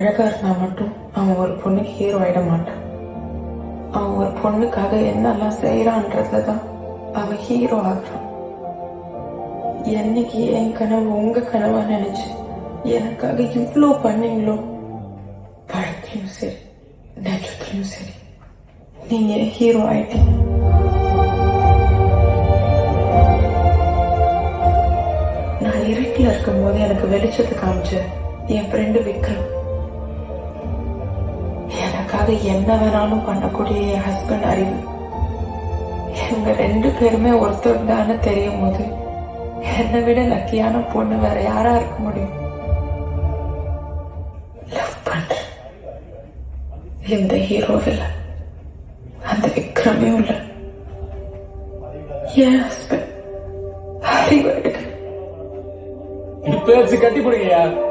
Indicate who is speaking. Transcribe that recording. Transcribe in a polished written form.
Speaker 1: அழகா இருந்தா மட்டும் அவன் ஒரு பொண்ணுக்கு ஹீரோ ஆயிட மாட்டான். அவன் ஒரு பொண்ணுக்காக என்னெல்லாம் செய்யறான்றதுதான் அவன் ஹீரோ ஆகுறான். என்னைக்கு என் கனவு உங்க கனவா நினைச்சு எனக்காக இவ்ளோ பண்ணீங்களோ, பழத்திலும் சரி நிஜத்திலும் சரி நீங்க ஹீரோ ஆயிட்டீங்க. நான் இருட்டில் இருக்கும் போது எனக்கு வெளிச்சத்தை காமிச்ச என் ஃப்ரெண்டு விக்ரம், எனக்காக என்ன வேணாலும் பண்ணக்கூடிய என் ஹஸ்பண்ட் அறிவு, இவங்க 2 பேருமே ஒருத்தர் தானே தெரியும் போது என்னை விட லக்கியான பொண்ணு வேற யாரா இருக்க முடியும்? லவ் பண்ற இந்த ஹீரோவில் அந்த விக்ரமே உள்ள என் ஹஸ்பண்ட் அறிவு எடுக்க
Speaker 2: பேச்சு கட்டி கொடுங்க.